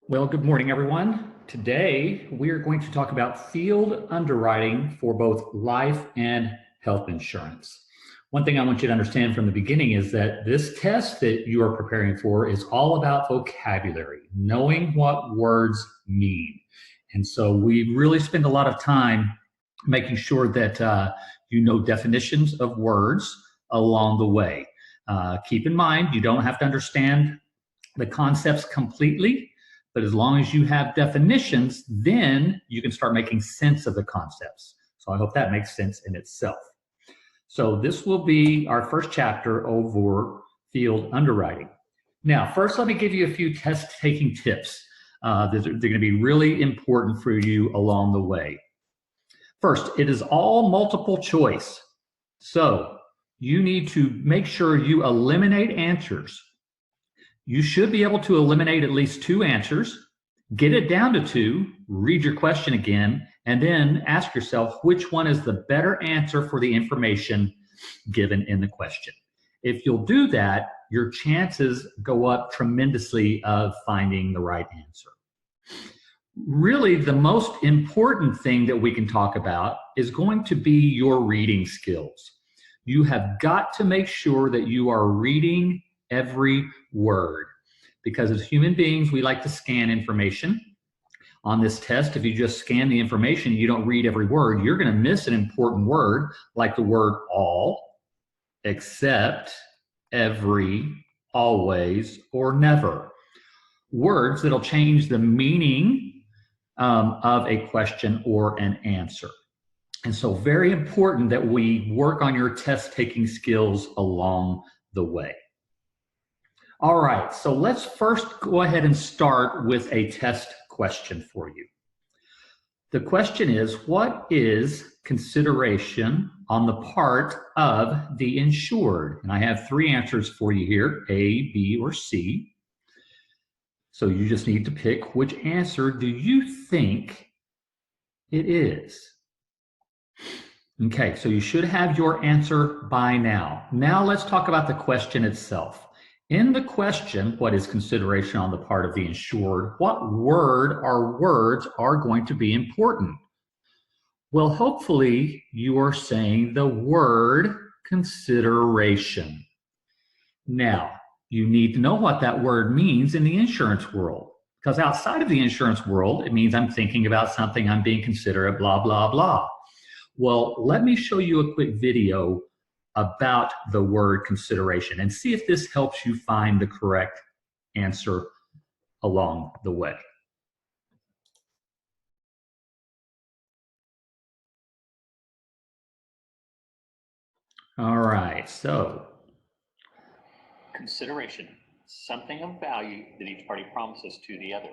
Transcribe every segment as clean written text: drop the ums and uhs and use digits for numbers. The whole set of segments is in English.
Well, good morning, everyone. Today, we are going to talk about field underwriting for both life and health insurance. One thing I want you to understand from the beginning is that this test that you are preparing for is all about vocabulary, knowing what words mean. And so we really spend a lot of time making sure that you know definitions of words along the way. Keep in mind, you don't have to understand the concepts completely, but as long as you have definitions, then you can start making sense of the concepts. So I hope that makes sense in itself. So this will be our first chapter over field underwriting. Now, first, let me give you a few test-taking tips that are going to be really important for you along the way. First, it is all multiple choice. So you need to make sure you eliminate answers. You should be able to eliminate at least 2 answers, get it down to 2, read your question again, and then ask yourself which one is the better answer for the information given in the question. If you'll do that, your chances go up tremendously of finding the right answer. Really, the most important thing that we can talk about is going to be your reading skills. You have got to make sure that you are reading every word, because as human beings, we like to scan information. On this test, if you just scan the information, you don't read every word, you're going to miss an important word like the word all, except, every, always, or never. Words that'll change the meaning of a question or an answer. And so very important that we work on your test-taking skills along the way. All right, so let's first go ahead and start with a test question for you. The question is, what is consideration on the part of the insured? And I have 3 answers for you here, A, B, or C. So you just need to pick which answer do you think it is. Okay, so you should have your answer by now. Now let's talk about the question itself. In the question, what is consideration on the part of the insured? What word or words are going to be important? Well, hopefully you are saying the word consideration. Now, you need to know what that word means in the insurance world, because outside of the insurance world, it means I'm thinking about something, I'm being considerate, blah, blah, blah. Well, let me show you a quick video about the word consideration and see if this helps you find the correct answer along the way. All right, so consideration, something of value that each party promises to the other.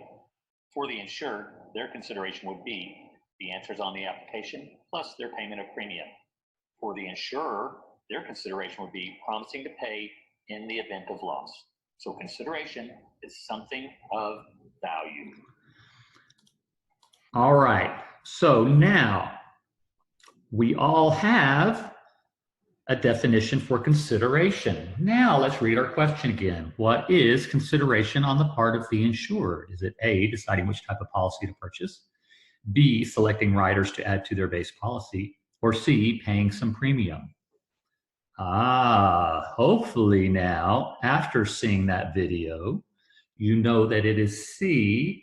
For the insured, their consideration would be the answers on the application plus their payment of premium. For the insurer, their consideration would be promising to pay in the event of loss. So consideration is something of value. All right, so now we all have a definition for consideration. Now let's read our question again. What is consideration on the part of the insured? Is it A, deciding which type of policy to purchase, B, selecting riders to add to their base policy, or C, paying some premium? Hopefully now, after seeing that video, you know that it is C,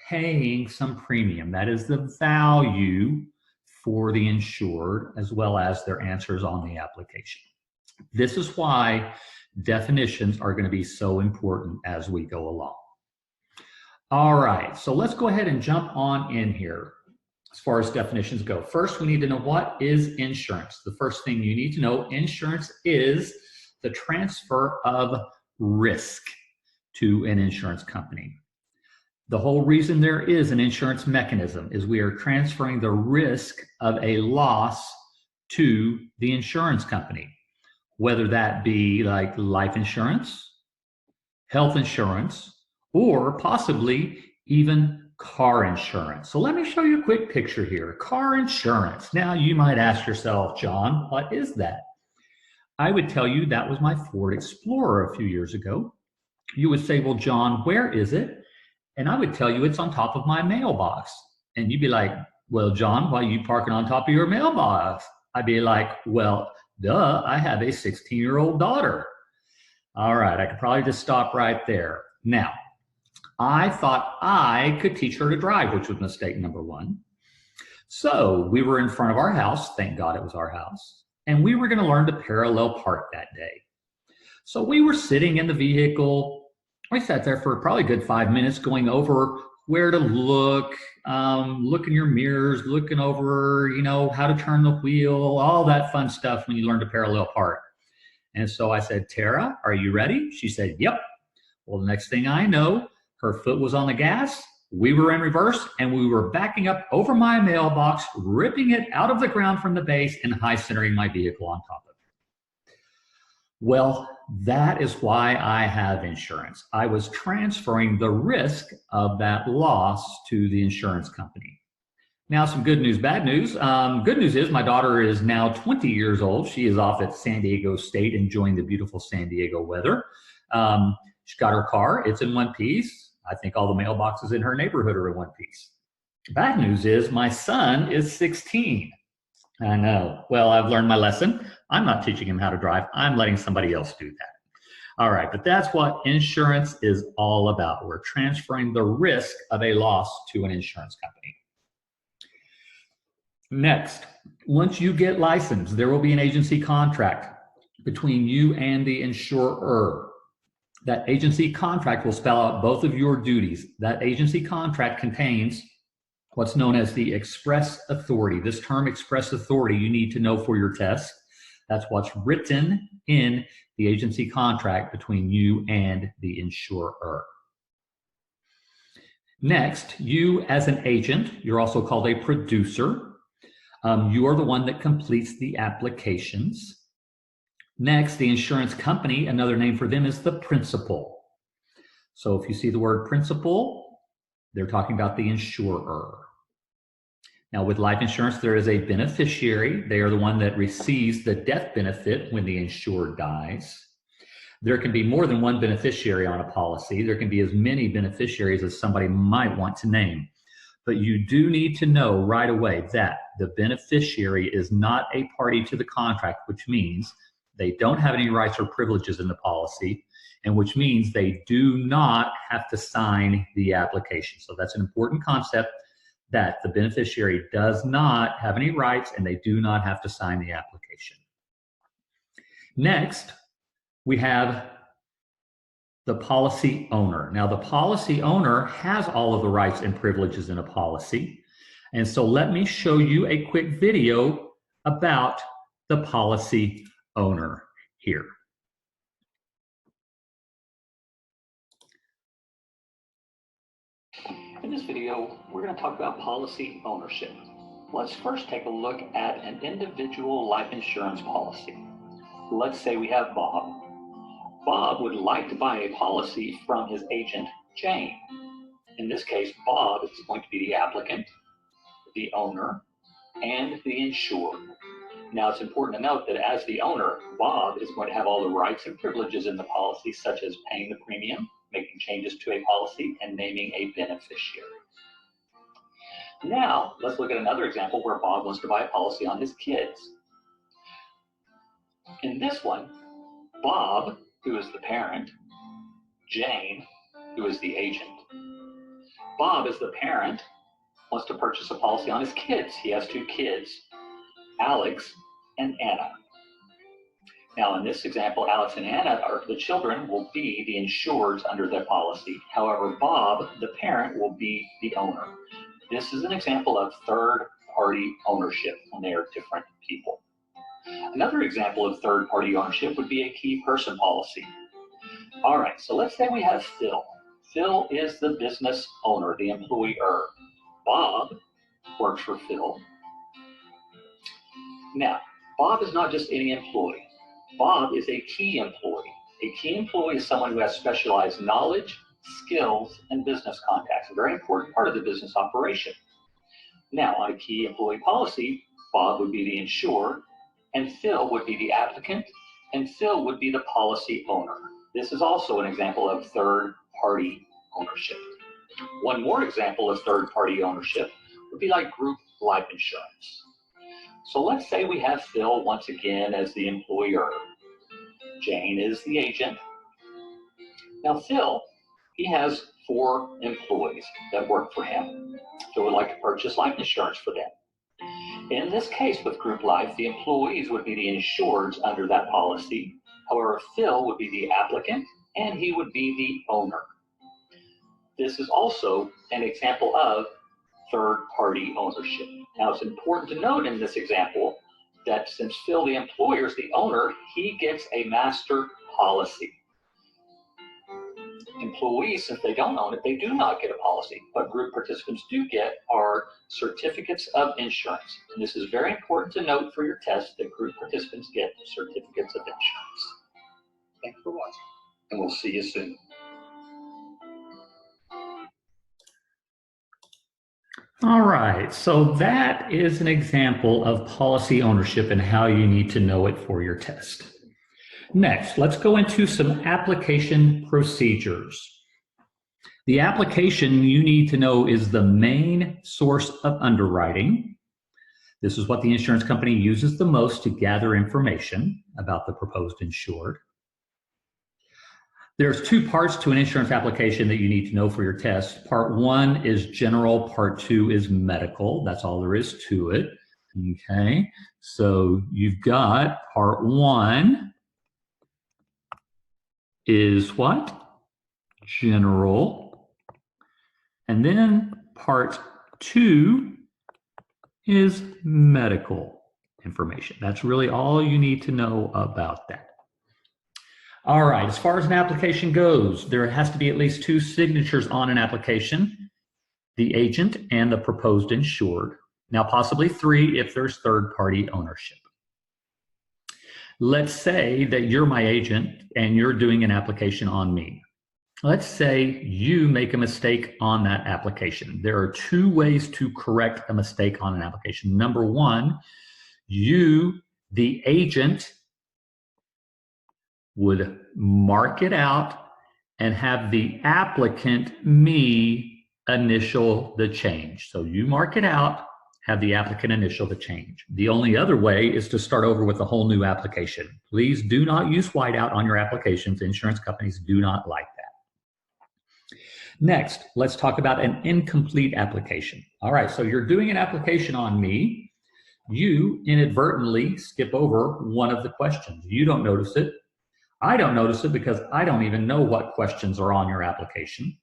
paying some premium. That is the value for the insured, as well as their answers on the application. This is why definitions are going to be so important as we go along. All right, so let's go ahead and jump on in here as far as definitions go. First, we need to know what is insurance. The first thing you need to know, insurance is the transfer of risk to an insurance company. The whole reason there is an insurance mechanism is we are transferring the risk of a loss to the insurance company, whether that be like life insurance, health insurance, or possibly even car insurance. So let me show you a quick picture here. Car insurance. Now you might ask yourself, John, what is that? I would tell you that was my Ford Explorer a few years ago. You would say, well, John, where is it? And I would tell you it's on top of my mailbox. And you'd be like, well, John, why are you parking on top of your mailbox? I'd be like, well, duh, I have a 16-year-old daughter. All right, I could probably just stop right there. Now, I thought I could teach her to drive, which was mistake number one. So we were in front of our house. Thank God it was our house. And we were going to learn to parallel park that day. So we were sitting in the vehicle. We sat there for probably a good 5 minutes going over where to look, look in your mirrors, looking over, how to turn the wheel, all that fun stuff when you learn to parallel park. And so I said, Tara, are you ready? She said, yep. Well, the next thing I know, her foot was on the gas, we were in reverse, and we were backing up over my mailbox, ripping it out of the ground from the base and high centering my vehicle on top of it. Well, that is why I have insurance. I was transferring the risk of that loss to the insurance company. Now, some good news, bad news. Good news is my daughter is now 20 years old. She is off at San Diego State enjoying the beautiful San Diego weather. She got her car. It's in one piece. I think all the mailboxes in her neighborhood are in one piece. Bad news is my son is 16. I know. Well, I've learned my lesson. I'm not teaching him how to drive. I'm letting somebody else do that. All right, but that's what insurance is all about. We're transferring the risk of a loss to an insurance company. Next, once you get licensed, there will be an agency contract between you and the insurer. That agency contract will spell out both of your duties. That agency contract contains what's known as the express authority. This term, express authority, you need to know for your test. That's what's written in the agency contract between you and the insurer. Next, you as an agent, you're also called a producer. You are the one that completes the applications. Next, the insurance company, another name for them is the principal. So if you see the word principal, they're talking about the insurer. Now with life insurance, there is a beneficiary. They are the one that receives the death benefit when the insured dies. There can be more than one beneficiary on a policy. There can be as many beneficiaries as somebody might want to name. But you do need to know right away that the beneficiary is not a party to the contract, which means they don't have any rights or privileges in the policy, and which means they do not have to sign the application. So that's an important concept, that the beneficiary does not have any rights and they do not have to sign the application. Next, we have the policy owner. Now, the policy owner has all of the rights and privileges in a policy. And so let me show you a quick video about the policy owner here. In this video, we're going to talk about policy ownership. Let's first take a look at an individual life insurance policy. Let's say we have Bob. Bob would like to buy a policy from his agent, Jane. In this case, Bob is going to be the applicant, the owner, and the insured. Now, it's important to note that as the owner, Bob is going to have all the rights and privileges in the policy, such as paying the premium, making changes to a policy, and naming a beneficiary. Now, let's look at another example where Bob wants to buy a policy on his kids. In this one, Bob, who is the parent, Jane, who is the agent. Bob, as the parent, wants to purchase a policy on his kids. He has two kids, Alex and Anna. Now, in this example, Alex and Anna, the children, will be the insureds under the policy. However, Bob, the parent, will be the owner. This is an example of third-party ownership when they are different people. Another example of third-party ownership would be a key person policy. All right, so let's say we have Phil. Phil is the business owner, the employer. Bob works for Phil. Now, Bob is not just any employee. Bob is a key employee. A key employee is someone who has specialized knowledge, skills, and business contacts, a very important part of the business operation. Now, on a key employee policy, Bob would be the insured, and Phil would be the applicant, and Phil would be the policy owner. This is also an example of third-party ownership. One more example of third-party ownership would be like group life insurance. So let's say we have Phil once again as the employer. Jane is the agent. Now Phil, he has 4 employees that work for him. Phil would like to purchase life insurance for them. In this case with group life, the employees would be the insureds under that policy. However, Phil would be the applicant and he would be the owner. This is also an example of third-party ownership. Now, it's important to note in this example that since Phil, the employer, is the owner, he gets a master policy. Employees, since they don't own it, they do not get a policy. What group participants do get are certificates of insurance. And this is very important to note for your test that group participants get certificates of insurance. Thanks for watching, and we'll see you soon. All right, so that is an example of policy ownership and how you need to know it for your test. Next, let's go into some application procedures. The application you need to know is the main source of underwriting. This is what the insurance company uses the most to gather information about the proposed insured. There's 2 parts to an insurance application that you need to know for your test. Part 1 is general, part 2 is medical. That's all there is to it. Okay, so you've got part 1 is what? General. And then part 2 is medical information. That's really all you need to know about that. All right, as far as an application goes, there has to be at least 2 signatures on an application, the agent and the proposed insured. Now, possibly 3 if there's third-party ownership. Let's say that you're my agent and you're doing an application on me. Let's say you make a mistake on that application. There are 2 ways to correct a mistake on an application. Number 1, you, the agent, would mark it out and have the applicant, me, initial the change. So you mark it out, have the applicant initial the change. The only other way is to start over with a whole new application. Please do not use whiteout on your applications. Insurance companies do not like that. Next, let's talk about an incomplete application. All right, so you're doing an application on me. You inadvertently skip over one of the questions. You don't notice it. I don't notice it because I don't even know what questions are on your application.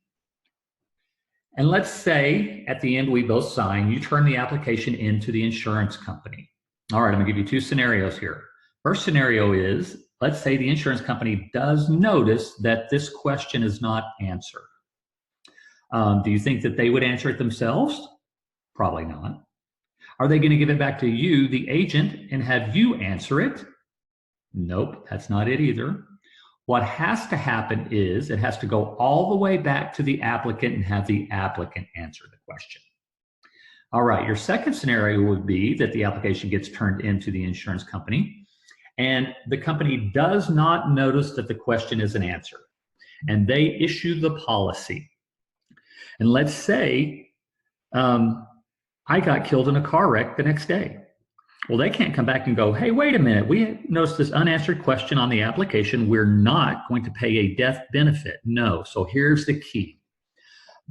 And let's say at the end we both sign, you turn the application into the insurance company. All right, I'm gonna give you 2 scenarios here. First scenario is, let's say the insurance company does notice that this question is not answered. Do you think that they would answer it themselves? Probably not. Are they gonna give it back to you, the agent, and have you answer it? Nope, that's not it either. What has to happen is it has to go all the way back to the applicant and have the applicant answer the question. All right, your second scenario would be that the application gets turned into the insurance company and the company does not notice that the question isn't answered and they issue the policy. And let's say I got killed in a car wreck the next day. Well, they can't come back and go, hey, wait a minute, we noticed this unanswered question on the application. We're not going to pay a death benefit. No, so here's the key.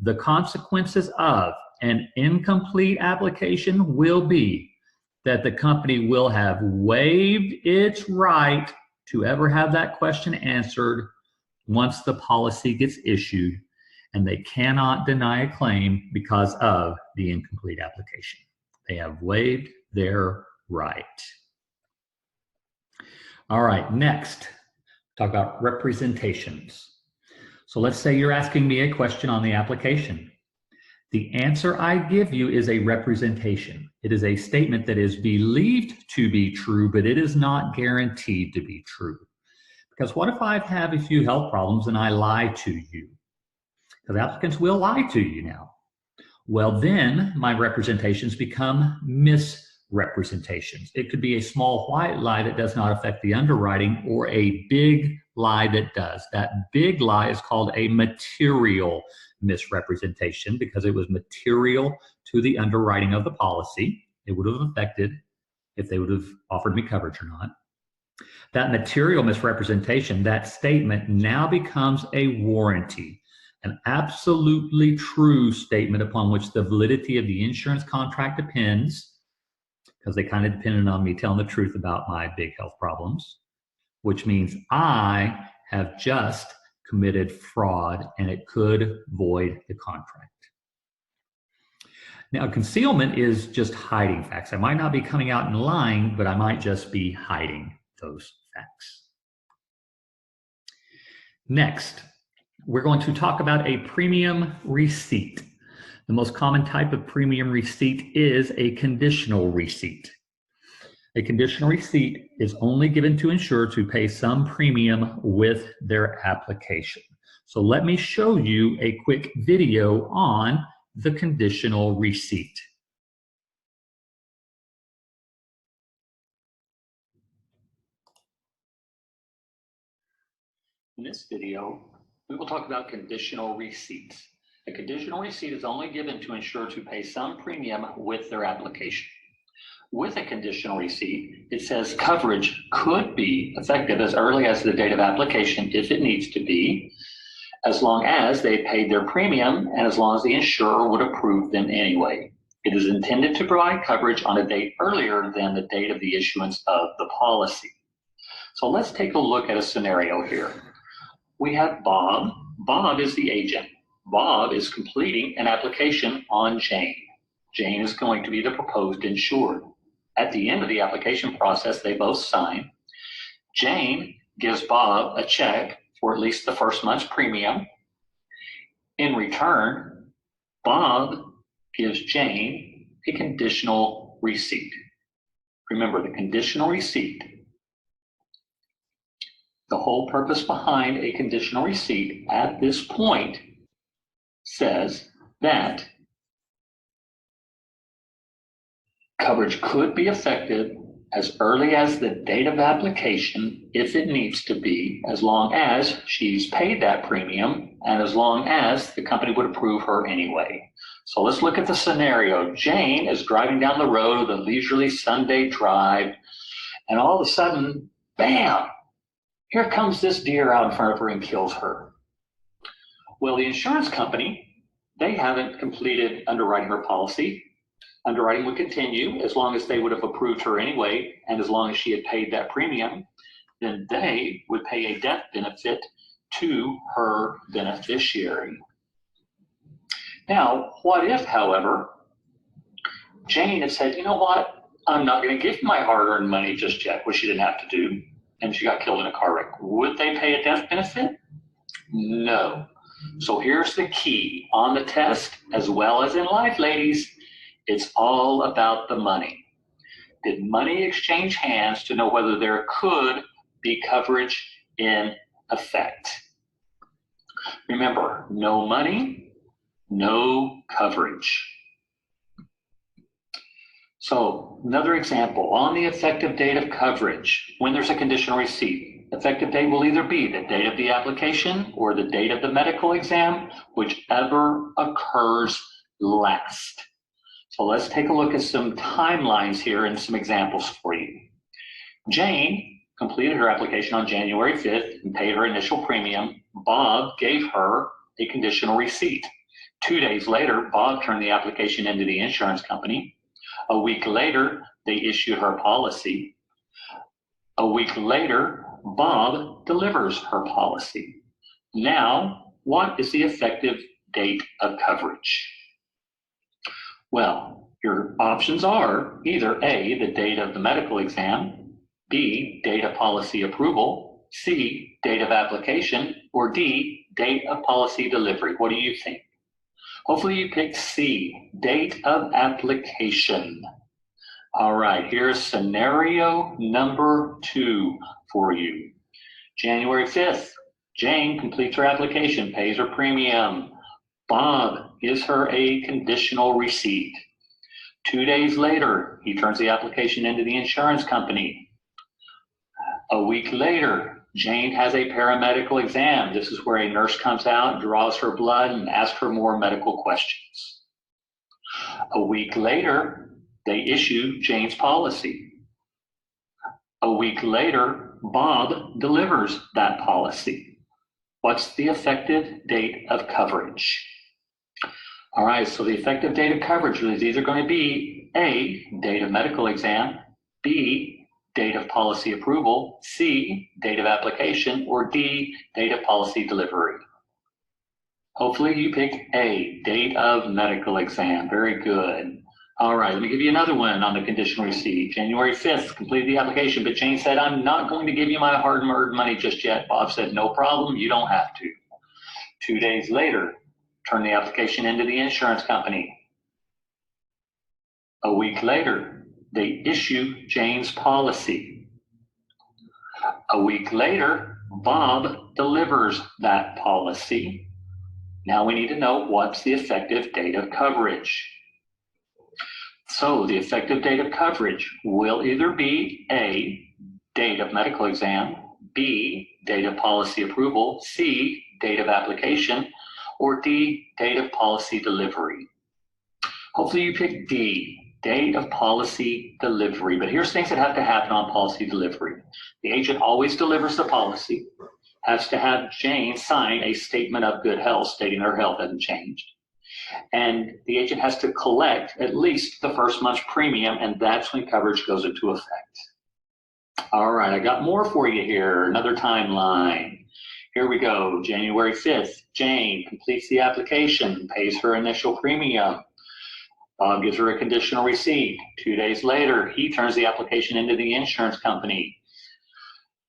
The consequences of an incomplete application will be that the company will have waived its right to ever have that question answered once the policy gets issued, and they cannot deny a claim because of the incomplete application. They have waived their right. All right, next, talk about representations. So let's say you're asking me a question on the application. The answer I give you is a representation. It is a statement that is believed to be true, but it is not guaranteed to be true. Because what if I have a few health problems and I lie to you? Because applicants will lie to you now. Well, then my representations become misrepresentations. It could be a small white lie that does not affect the underwriting or a big lie that does. That big lie is called a material misrepresentation because it was material to the underwriting of the policy. It would have affected if they would have offered me coverage or not. That material misrepresentation, that statement now becomes a warranty, an absolutely true statement upon which the validity of the insurance contract depends, because they kind of depended on me telling the truth about my big health problems, which means I have just committed fraud and it could void the contract. Now, concealment is just hiding facts. I might not be coming out and lying, but I might just be hiding those facts. Next, we're going to talk about a premium receipt. The most common type of premium receipt is a conditional receipt. A conditional receipt is only given to insureds who pay some premium with their application. So let me show you a quick video on the conditional receipt. In this video, we will talk about conditional receipts. A conditional receipt is only given to insureds who pay some premium with their application. With a conditional receipt, it says coverage could be effective as early as the date of application if it needs to be, as long as they paid their premium and as long as the insurer would approve them anyway. It is intended to provide coverage on a date earlier than the date of the issuance of the policy. So let's take a look at a scenario here. We have Bob. Bob is the agent. Bob is completing an application on Jane. Jane is going to be the proposed insured. At the end of the application process, they both sign. Jane gives Bob a check for at least the first month's premium. In return, Bob gives Jane a conditional receipt. Remember, the conditional receipt. The whole purpose behind a conditional receipt at this point says that coverage could be effective as early as the date of application if it needs to be, as long as she's paid that premium and as long as the company would approve her anyway. So let's look at the scenario. Jane is driving down the road with a leisurely Sunday drive, and all of a sudden, bam, here comes this deer out in front of her and kills her. Well, the insurance company, they haven't completed underwriting her policy. Underwriting would continue as long as they would have approved her anyway, and as long as she had paid that premium, then they would pay a death benefit to her beneficiary. Now, what if, however, Jane had said, you know what, I'm not going to give my hard-earned money just yet, which she didn't have to do, and she got killed in a car wreck. Would they pay a death benefit? No. So here's the key on the test, as well as in life, ladies. It's all about the money. Did money exchange hands to know whether there could be coverage in effect? Remember, no money, no coverage. So another example, on the effective date of coverage, when there's a conditional receipt, effective date will either be the date of the application or the date of the medical exam, whichever occurs last. So let's take a look at some timelines here and some examples for you. Jane completed her application on January 5th and paid her initial premium. Bob gave her a conditional receipt. 2 days later, Bob turned the application into the insurance company. A week later, they issued her policy. A week later, Bob delivers her policy. Now, what is the effective date of coverage? Well, your options are either A, the date of the medical exam, B, date of policy approval, C, date of application, or D, date of policy delivery. What do you think? Hopefully you picked C, date of application. All right, here's scenario number 2 for you. January 5th, Jane completes her application, pays her premium. Bob gives her a conditional receipt. 2 days later, he turns the application into the insurance company. A week later, Jane has a paramedical exam. This is where a nurse comes out, draws her blood, and asks her more medical questions. A week later, they issue Jane's policy. A week later, Bob delivers that policy. What's the effective date of coverage? All right, so the effective date of coverage is either going to be A, date of medical exam, B, date of policy approval, C, date of application, or D, date of policy delivery. Hopefully you pick A, date of medical exam. Very good. All right, let me give you another one on the conditional receipt. January 5th, completed the application, but Jane said, I'm not going to give you my hard-earned money just yet. Bob said, no problem, you don't have to. 2 days later, turn the application into the insurance company. A week later, they issue Jane's policy. A week later, Bob delivers that policy. Now we need to know what's the effective date of coverage. So the effective date of coverage will either be A, date of medical exam, B, date of policy approval, C, date of application, or D, date of policy delivery. Hopefully you pick D, date of policy delivery. But here's things that have to happen on policy delivery. The agent always delivers the policy, has to have Jane sign a statement of good health stating her health hasn't changed. And the agent has to collect at least the first month's premium, and that's when coverage goes into effect. All right, I got more for you here, another timeline. Here we go, January 5th, Jane completes the application, pays her initial premium. Bob gives her a conditional receipt. 2 days later, he turns the application into the insurance company.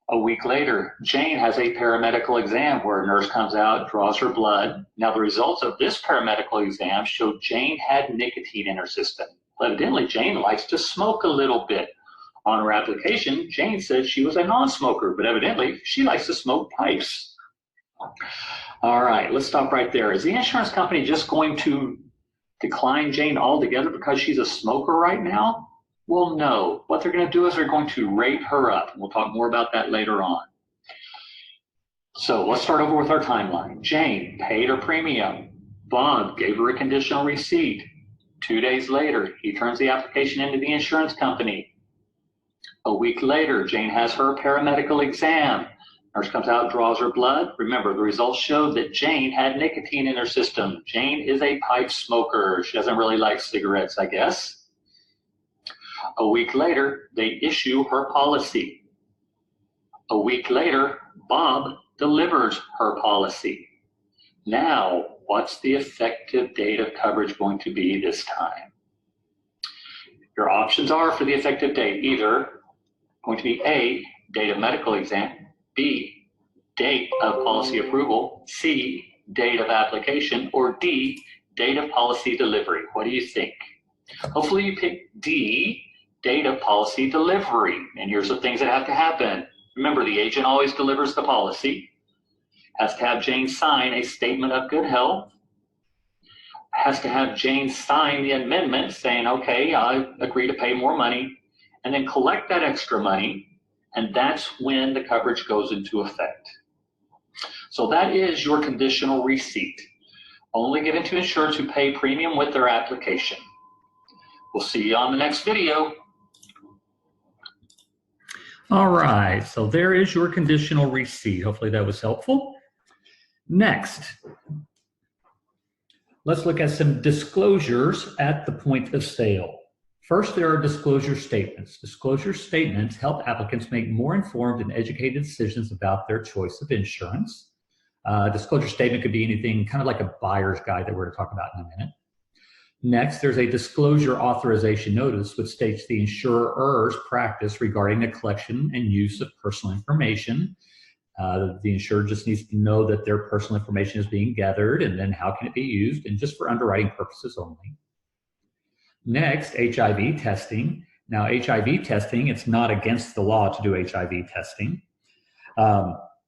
A week later, Jane has a paramedical exam where a nurse comes out, draws her blood. Now, the results of this paramedical exam showed Jane had nicotine in her system. Evidently, Jane likes to smoke a little bit. On her application, Jane said she was a non-smoker, but evidently, she likes to smoke pipes. All right, let's stop right there. Is the insurance company just going to decline Jane altogether because she's a smoker right now? Well, no. What they're going to do is they're going to rate her up. We'll talk more about that later on. So let's start over with our timeline. Jane paid her premium. Bob gave her a conditional receipt. 2 days later, he turns the application into the insurance company. A week later, Jane has her paramedical exam. Nurse comes out, draws her blood. Remember, the results showed that Jane had nicotine in her system. Jane is a pipe smoker. She doesn't really like cigarettes, I guess. A week later, they issue her policy. A week later, Bob delivers her policy. Now, what's the effective date of coverage going to be this time? Your options are for the effective date either going to be A, date of medical exam, B, date of policy approval, C, date of application, or D, date of policy delivery. What do you think? Hopefully you pick D, date of policy delivery. And here's the things that have to happen. Remember, the agent always delivers the policy, has to have Jane sign a statement of good health, has to have Jane sign the amendment saying, okay, I agree to pay more money, and then collect that extra money, and that's when the coverage goes into effect. So that is your conditional receipt. Only given to insureds who pay premium with their application. We'll see you on the next video. All right, so there is your conditional receipt. Hopefully that was helpful. Next, let's look at some disclosures at the point of sale. First, there are disclosure statements. Disclosure statements help applicants make more informed and educated decisions about their choice of insurance. Disclosure statement could be anything kind of like a buyer's guide that we're going to talk about in a minute. Next, there's a disclosure authorization notice, which states the insurer's practice regarding the collection and use of personal information. The insurer just needs to know that their personal information is being gathered and then how can it be used, and just for underwriting purposes only. Next, HIV testing. Now, HIV testing, it's not against the law to do HIV testing.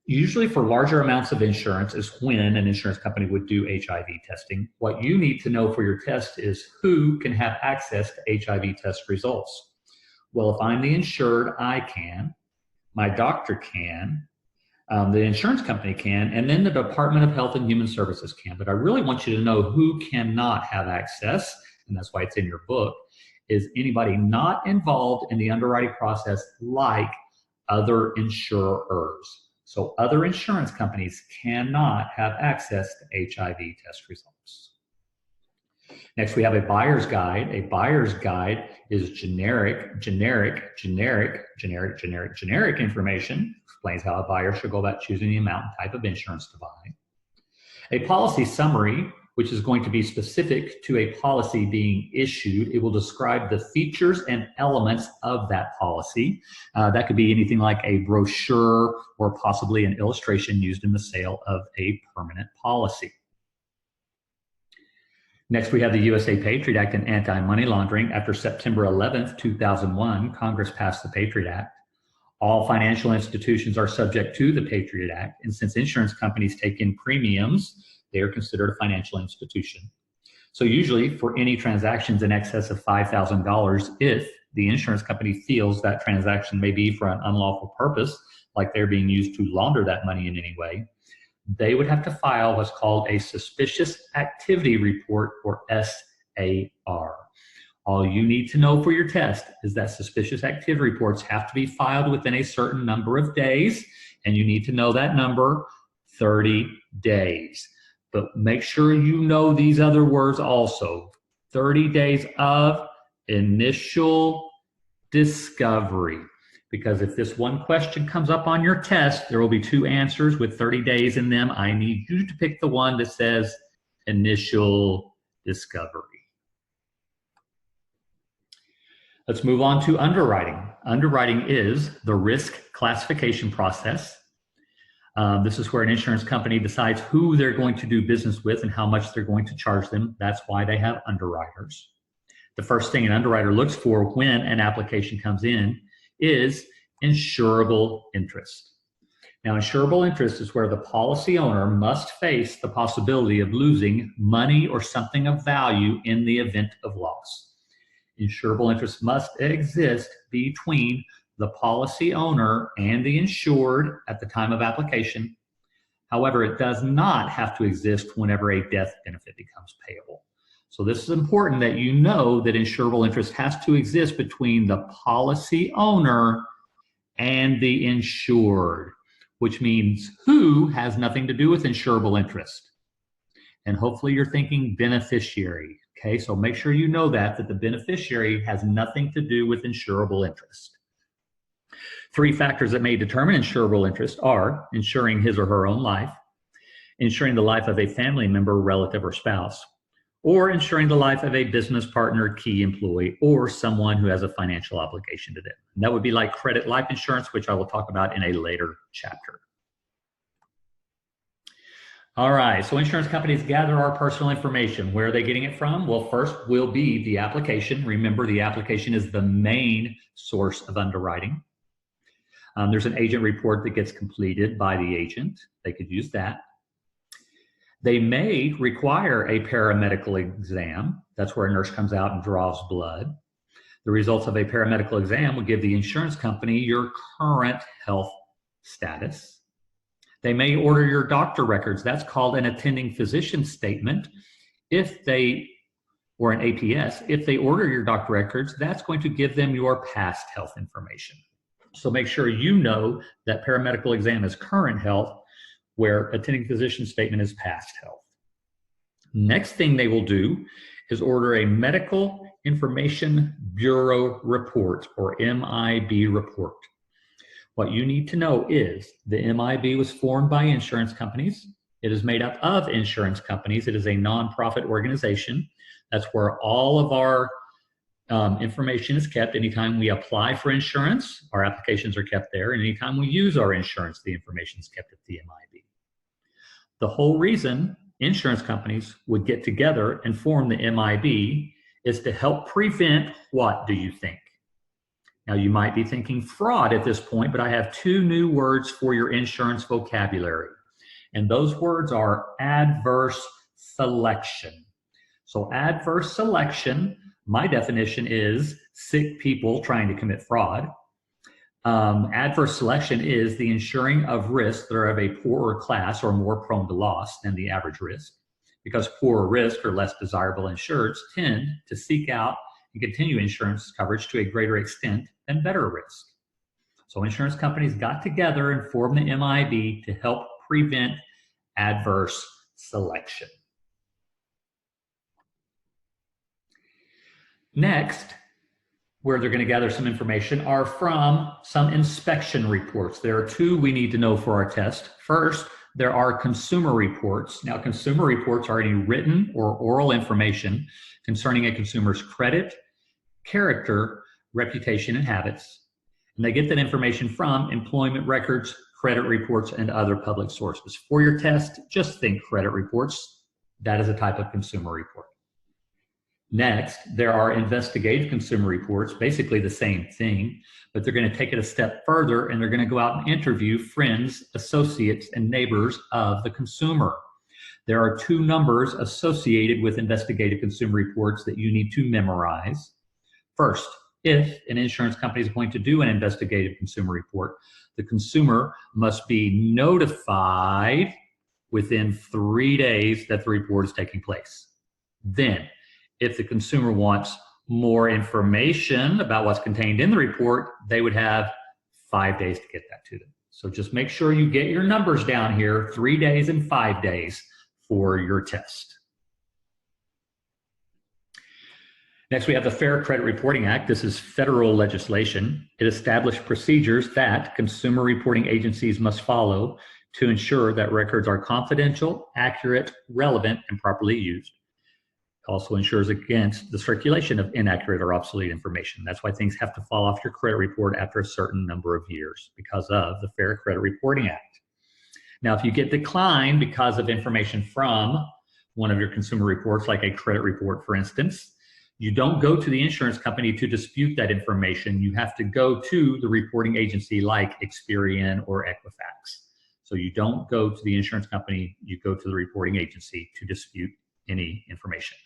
Usually for larger amounts of insurance is when an insurance company would do HIV testing. What you need to know for your test is who can have access to HIV test results. Well, if I'm the insured, I can. My doctor can. The insurance company can, and then the Department of Health and Human Services can. But I really want you to know who cannot have access, and that's why it's in your book, is anybody not involved in the underwriting process like other insurers. So other insurance companies cannot have access to HIV test results. Next, we have a buyer's guide. A buyer's guide is generic information. Explains how a buyer should go about choosing the amount and type of insurance to buy. A policy summary, which is going to be specific to a policy being issued. It will describe the features and elements of that policy. That could be anything like a brochure or possibly an illustration used in the sale of a permanent policy. Next, we have the USA Patriot Act and anti-money laundering. After September 11th, 2001, Congress passed the Patriot Act. All financial institutions are subject to the Patriot Act, and since insurance companies take in premiums, they are considered a financial institution. So usually for any transactions in excess of $5,000, if the insurance company feels that transaction may be for an unlawful purpose, like they're being used to launder that money in any way, they would have to file what's called a suspicious activity report, or SAR. All you need to know for your test is that suspicious activity reports have to be filed within a certain number of days, and you need to know that number, 30 days. But make sure you know these other words also. 30 days of initial discovery. Because if this one question comes up on your test, there will be two answers with 30 days in them. I need you to pick the one that says initial discovery. Let's move on to underwriting. Underwriting is the risk classification process. This is where an insurance company decides who they're going to do business with and how much they're going to charge them. That's why they have underwriters. The first thing an underwriter looks for when an application comes in is insurable interest. Now, insurable interest is where the policy owner must face the possibility of losing money or something of value in the event of loss. Insurable interest must exist between the policy owner and the insured at the time of application. However, it does not have to exist whenever a death benefit becomes payable. So this is important that you know that insurable interest has to exist between the policy owner and the insured, which means who has nothing to do with insurable interest. And hopefully you're thinking beneficiary. Okay, so make sure you know that the beneficiary has nothing to do with insurable interest. Three factors that may determine insurable interest are insuring his or her own life, insuring the life of a family member, relative, or spouse, or insuring the life of a business partner, key employee, or someone who has a financial obligation to them. And that would be like credit life insurance, which I will talk about in a later chapter. All right, so insurance companies gather our personal information. Where are they getting it from? Well, first will be the application. Remember, the application is the main source of underwriting. There's an agent report that gets completed by the agent. They could use that. They may require a paramedical exam. That's where a nurse comes out and draws blood. The results of a paramedical exam will give the insurance company your current health status. They may order your doctor records. That's called an attending physician statement. Or an APS, if they order your doctor records, that's going to give them your past health information. So make sure you know that paramedical exam is current health, where attending physician statement is past health. Next thing they will do is order a Medical Information Bureau report, or MIB report. What you need to know is the MIB was formed by insurance companies. It is made up of insurance companies. It is a nonprofit organization. That's where all of our information is kept. Anytime we apply for insurance, our applications are kept there. And anytime we use our insurance, the information is kept at the MIB. The whole reason insurance companies would get together and form the MIB is to help prevent what, do you think? Now, you might be thinking fraud at this point, but I have two new words for your insurance vocabulary. And those words are adverse selection. So adverse selection, my definition is sick people trying to commit fraud. Adverse selection is the insuring of risks that are of a poorer class or more prone to loss than the average risk. Because poorer risk or less desirable insureds tend to seek out and continue insurance coverage to a greater extent than better risk. So insurance companies got together and formed the MIB to help prevent adverse selection. Next, where they're going to gather some information are from some inspection reports. There are two we need to know for our test. First, there are consumer reports. Now, consumer reports are any written or oral information concerning a consumer's credit, character, reputation, and habits. And they get that information from employment records, credit reports, and other public sources. For your test, just think credit reports. That is a type of consumer report. Next, there are investigative consumer reports, basically the same thing, but they're going to take it a step further and they're going to go out and interview friends, associates, and neighbors of the consumer. There are two numbers associated with investigative consumer reports that you need to memorize. First, if an insurance company is going to do an investigative consumer report, the consumer must be notified within 3 days that the report is taking place. Then, if the consumer wants more information about what's contained in the report, they would have 5 days to get that to them. So just make sure you get your numbers down here, 3 days and 5 days for your test. Next, we have the Fair Credit Reporting Act. This is federal legislation. It established procedures that consumer reporting agencies must follow to ensure that records are confidential, accurate, relevant, and properly used. Also ensures against the circulation of inaccurate or obsolete information. That's why things have to fall off your credit report after a certain number of years because of the Fair Credit Reporting Act. Now, if you get declined because of information from one of your consumer reports, like a credit report, for instance, you don't go to the insurance company to dispute that information. You have to go to the reporting agency like Experian or Equifax. So you don't go to the insurance company, you go to the reporting agency to dispute any information.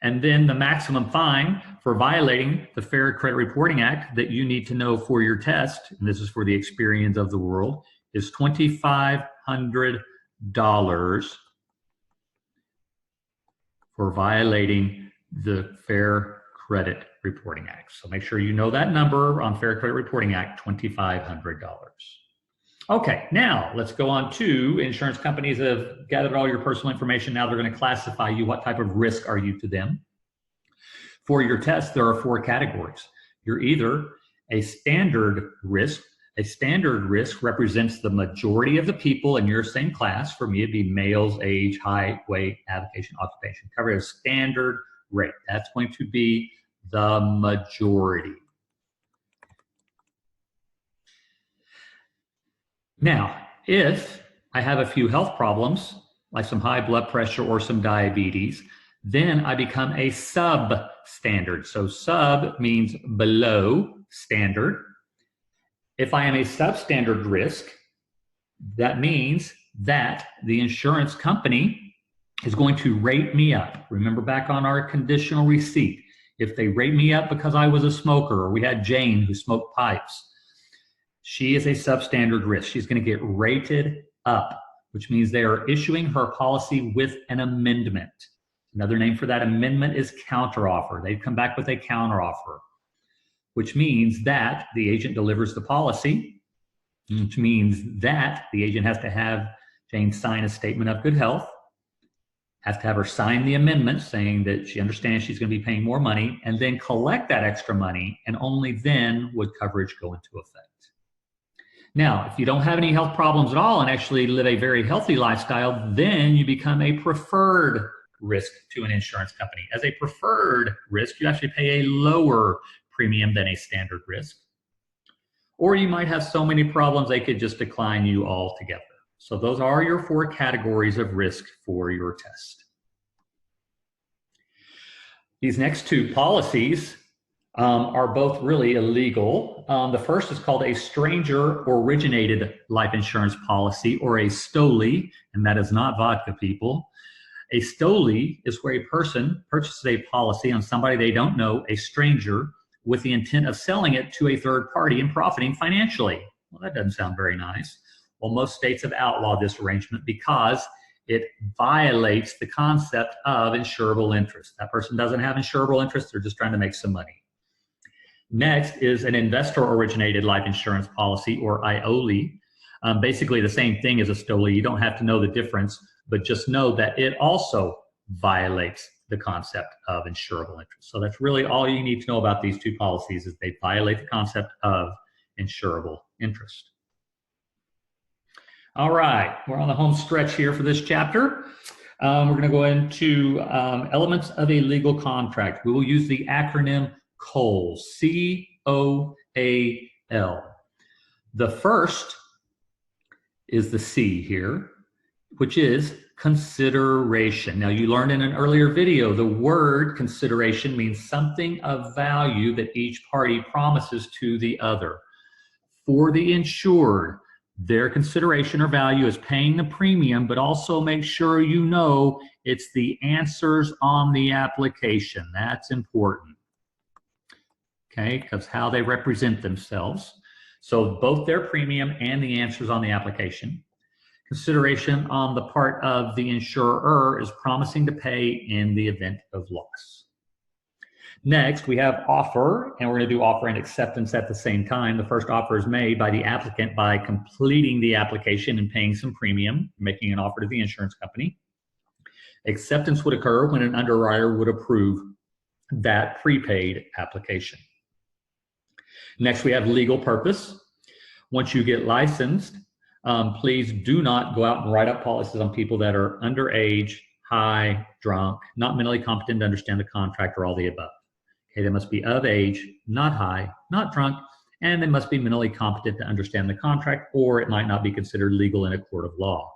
And then the maximum fine for violating the Fair Credit Reporting Act that you need to know for your test, and this is for the Experians of the world, is $2,500 for violating the Fair Credit Reporting Act. So make sure you know that number on Fair Credit Reporting Act, $2,500. Okay, now let's go on to insurance companies that have gathered all your personal information. Now they're going to classify you. What type of risk are you to them? For your test, there are 4 categories. You're either a standard risk. A standard risk represents the majority of the people in your same class. For me, it'd be males, age, height, weight, avocation, occupation. Covered at a standard rate. That's going to be the majority. Now, if I have a few health problems, like some high blood pressure or some diabetes, then I become a substandard. So sub means below standard. If I am a substandard risk, that means that the insurance company is going to rate me up. Remember back on our conditional receipt, if they rate me up because I was a smoker, or we had Jane who smoked pipes, she is a substandard risk. She's going to get rated up, which means they are issuing her policy with an amendment. Another name for that amendment is counteroffer. They come back with a counteroffer, which means that the agent delivers the policy, which means that the agent has to have Jane sign a statement of good health, has to have her sign the amendment saying that she understands she's going to be paying more money, and then collect that extra money, and only then would coverage go into effect. Now, if you don't have any health problems at all and actually live a very healthy lifestyle, then you become a preferred risk to an insurance company. As a preferred risk, you actually pay a lower premium than a standard risk. Or you might have so many problems they could just decline you altogether. So those are your 4 categories of risk for your test. These next 2 policies are both really illegal. The first is called a stranger originated life insurance policy, or a STOLI, and that is not vodka, people. A STOLI is where a person purchases a policy on somebody they don't know, a stranger, with the intent of selling it to a third party and profiting financially. Well, that doesn't sound very nice. Well, most states have outlawed this arrangement because it violates the concept of insurable interest. That person doesn't have insurable interest, they're just trying to make some money. Next is an investor-originated life insurance policy, or IOLI. Basically the same thing as a STOLI. You don't have to know the difference, but just know that it also violates the concept of insurable interest. So that's really all you need to know about these two policies, is they violate the concept of insurable interest. All right, we're on the home stretch here for this chapter. We're going to go into elements of a legal contract. We will use the acronym COAL, C-O-A-L. The first is the C here, which is consideration. Now, you learned in an earlier video, the word consideration means something of value that each party promises to the other. For the insured, their consideration or value is paying the premium, but also make sure you know it's the answers on the application. That's important, okay, because how they represent themselves. So both their premium and the answers on the application. Consideration on the part of the insurer is promising to pay in the event of loss. Next, we have offer, and we're going to do offer and acceptance at the same time. The first offer is made by the applicant by completing the application and paying some premium, making an offer to the insurance company. Acceptance would occur when an underwriter would approve that prepaid application. Next, we have legal purpose. Once you get licensed, please do not go out and write up policies on people that are underage, high, drunk, not mentally competent to understand the contract, or all the above. Okay, they must be of age, not high, not drunk, and they must be mentally competent to understand the contract, or it might not be considered legal in a court of law.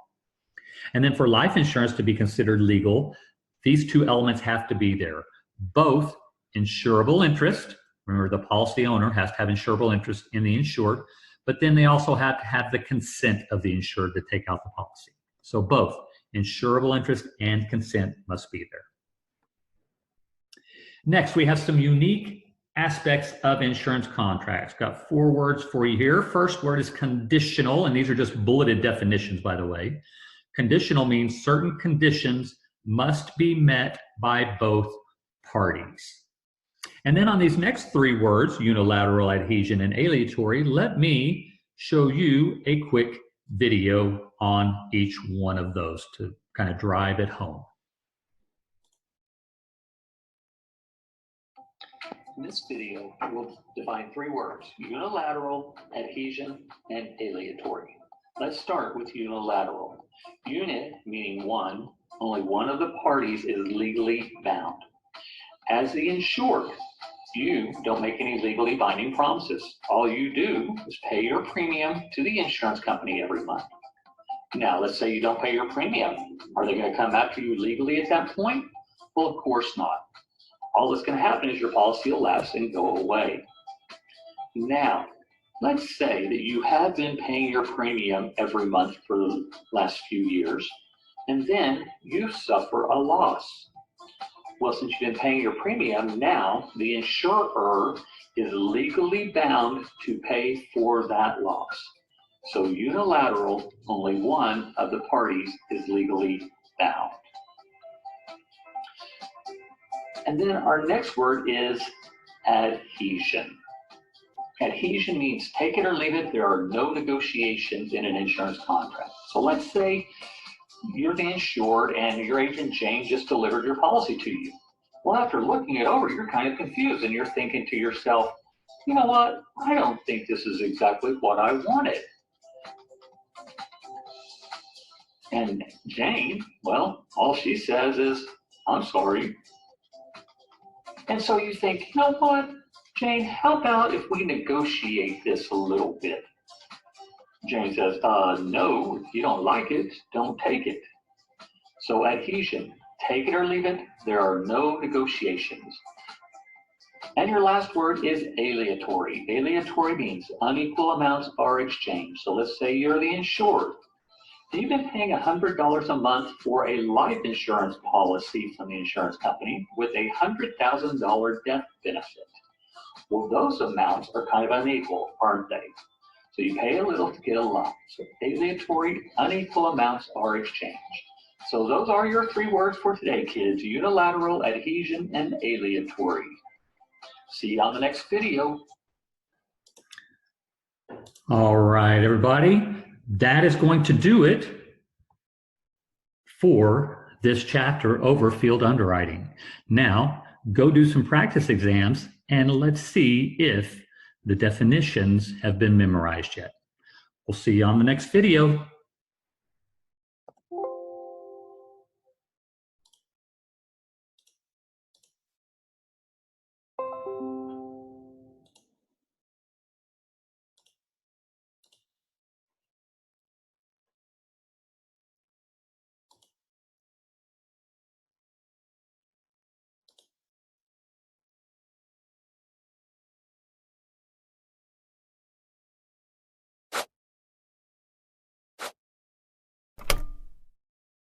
And then for life insurance to be considered legal, these two elements have to be there. Both insurable interest, remember the policy owner has to have insurable interest in the insured, but then they also have to have the consent of the insured to take out the policy. So both insurable interest and consent must be there. Next, we have some unique aspects of insurance contracts. Got 4 words for you here. First word is conditional, and these are just bulleted definitions, by the way. Conditional means certain conditions must be met by both parties. And then on these next 3 words, unilateral, adhesion, and aleatory, let me show you a quick video on each one of those to kind of drive it home. In this video, we'll define 3 words: unilateral, adhesion, and aleatory. Let's start with unilateral. Unit meaning one, only one of the parties is legally bound. As the insured, you don't make any legally binding promises. All you do is pay your premium to the insurance company every month. Now, let's say you don't pay your premium. Are they going to come after you legally at that point? Well, of course not. All that's going to happen is your policy will lapse and go away. Now, let's say that you have been paying your premium every month for the last few years, and then you suffer a loss. Well, since you've been paying your premium, now the insurer is legally bound to pay for that loss. So unilateral, only one of the parties is legally bound. And then our next word is adhesion. Adhesion means take it or leave it. There are no negotiations in an insurance contract. So let's say you're the insured and your agent Jane just delivered your policy to you. Well, after looking it over, you're kind of confused and you're thinking to yourself, you know what? I don't think this is exactly what I wanted. And Jane, well, all she says is, I'm sorry. And so you think, you know what, Jane, how about if we negotiate this a little bit? Jane says, no, if you don't like it, don't take it. So adhesion, take it or leave it. There are no negotiations. And your last word is aleatory. Aleatory means unequal amounts are exchanged. So let's say you're the insured. You've been paying $100 a month for a life insurance policy from the insurance company with a $100,000 death benefit. Well, those amounts are kind of unequal, aren't they? So you pay a little to get a lot. So aleatory, unequal amounts are exchanged. So those are your three words for today, kids: unilateral, adhesion, and aleatory. See you on the next video. All right, everybody, that is going to do it for this chapter over field underwriting. Now, go do some practice exams and let's see if the definitions have been memorized yet. We'll see you on the next video.